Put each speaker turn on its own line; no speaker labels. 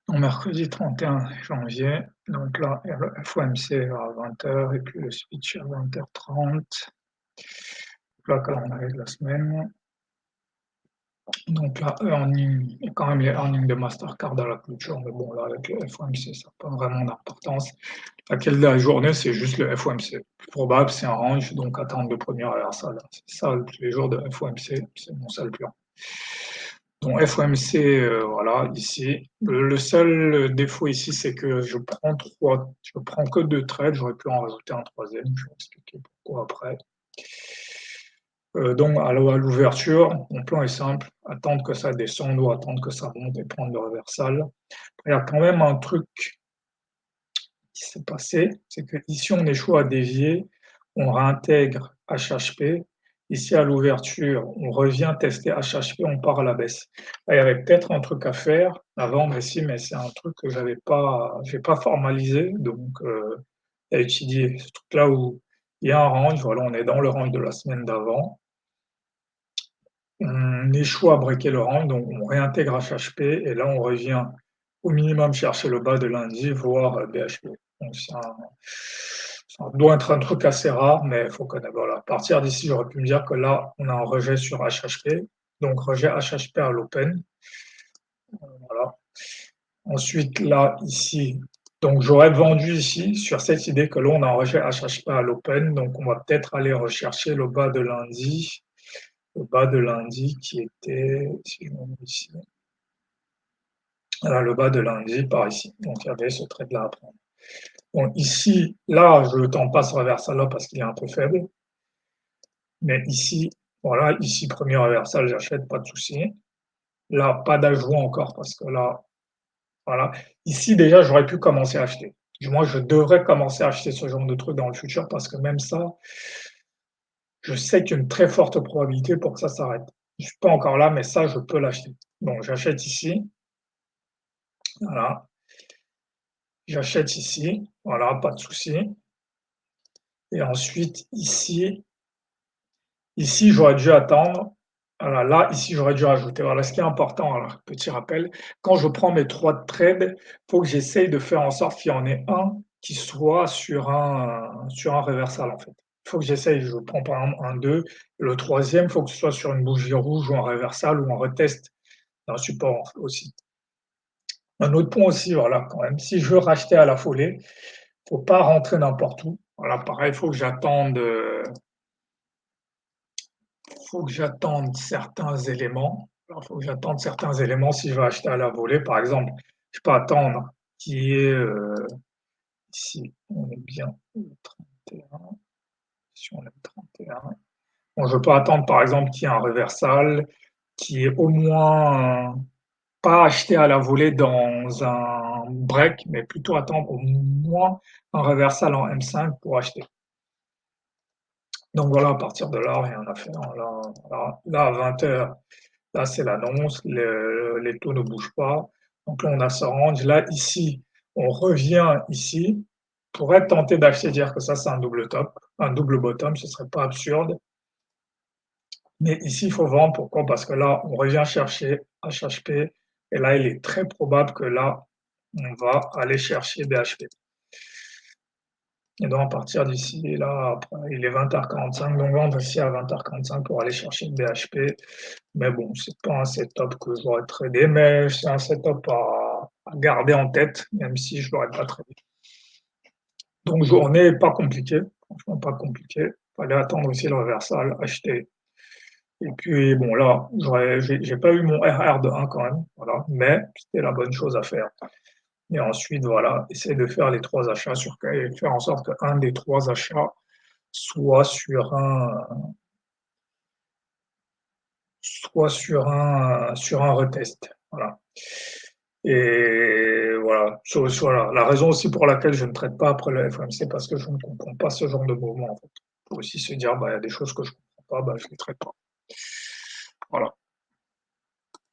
Donc mercredi 31 janvier, donc là, il y a le FOMC à 20 h et puis le speech à 20 h 30. Le calendrier de la semaine. Donc là, earning, et quand même les earnings de Mastercard à la clôture, mais bon, là, avec le FOMC, ça n'a pas vraiment d'importance. Laquelle de la journée, c'est juste le FOMC. Plus probable, c'est un range, donc attendre le premier reversal. C'est ça, tous les jours de FOMC, c'est mon seul plan. Donc FOMC, voilà, ici. Le seul défaut ici, c'est que je prends que 2 trades, j'aurais pu en rajouter un troisième, je vais expliquer pourquoi après. Donc à l'ouverture, mon plan est simple, attendre que ça descende ou attendre que ça monte et prendre le reversal. Il y a quand même un truc qui s'est passé, c'est que ici on échoue à dévier, on réintègre HHP. Ici à l'ouverture, on revient tester HHP, on part à la baisse. Là, il y avait peut-être un truc à faire avant, mais si, mais c'est un truc que j'ai pas formalisé, donc à étudier. Ce truc-là où il y a un range, voilà, on est dans le range de la semaine d'avant. On échoue à breaker le range, donc on réintègre HHP et là on revient au minimum chercher le bas de lundi, voire BHP. Donc ça doit être un truc assez rare, mais il faut connaître. Voilà. À partir d'ici, j'aurais pu me dire que là, on a un rejet sur HHP, donc rejet HHP à l'open. Voilà. Ensuite, là, ici, donc j'aurais vendu ici sur cette idée que là, on a un rejet HHP à l'open, donc on va peut-être aller rechercher le bas de lundi. Le bas de lundi qui était, si je me mets ici, voilà, le bas de lundi par ici. Donc il y avait ce trade-là à prendre. Donc ici, là, je ne tente pas ce reversal-là parce qu'il est un peu faible. Mais ici, voilà, ici, premier reversal, j'achète, pas de souci. Là, pas d'ajout encore parce que là, voilà. Ici, déjà, j'aurais pu commencer à acheter. Du moins, je devrais commencer à acheter ce genre de truc dans le futur parce que même ça, je sais qu'il y a une très forte probabilité pour que ça s'arrête. Je ne suis pas encore là, mais ça, je peux l'acheter. Donc, j'achète ici. Voilà. J'achète ici. Voilà, pas de souci. Et ensuite, ici, j'aurais dû attendre. Voilà, là, ici, j'aurais dû rajouter. Voilà, ce qui est important, alors, petit rappel, quand je prends mes 3 trades, il faut que j'essaye de faire en sorte qu'il y en ait un qui soit sur un reversal, en fait. Il faut que j'essaye, je prends par exemple un 2, le troisième, il faut que ce soit sur une bougie rouge ou un reversal ou un retest d'un support aussi. Un autre point aussi, voilà, quand même, si je veux racheter à la folie, faut pas rentrer n'importe où. Voilà, pareil, faut que j'attende certains éléments. Alors, faut que j'attende certains éléments si je veux acheter à la volée. Par exemple, je peux attendre qui est ici, on est bien le 31. Si on est le 31. Bon, je peux attendre par exemple qu'il y ait un reversal, qui est au moins pas acheté à la volée dans un break, mais plutôt attendre au moins un reversal en M5 pour acheter. Donc voilà, à partir de là, rien à faire. Là à 20 h, là c'est l'annonce, les taux ne bougent pas. Donc là, on a ce range. Là, ici, on revient ici. On pourrait tenter d'acheter, dire que ça c'est un double top, un double bottom, ce serait pas absurde. Mais ici, il faut vendre. Pourquoi? Parce que là, on revient chercher HHP. Et là, il est très probable que là, on va aller chercher BHP. Et donc, à partir d'ici, là, après, il est 20 h 45, donc vendre ici à 20 h 45 pour aller chercher une BHP. Mais bon, c'est pas un setup que j'aurais tradé, mais c'est un setup à garder en tête, même si je l'aurais pas tradé. Donc, journée pas compliquée, franchement pas compliquée. Fallait attendre aussi le reversal, acheter. Et puis, bon, là, j'ai pas eu mon RR de 1 quand même, voilà, mais c'était la bonne chose à faire. Et ensuite, voilà, essayer de faire les 3 achats et faire en sorte qu'un des 3 achats soit sur un retest. Voilà. Et voilà. Voilà. La raison aussi pour laquelle je ne traite pas après le FOMC, c'est parce que je ne comprends pas ce genre de mouvement. En fait. Il faut aussi se dire, bah, il y a des choses que je ne comprends pas, bah, je ne les traite pas. Voilà.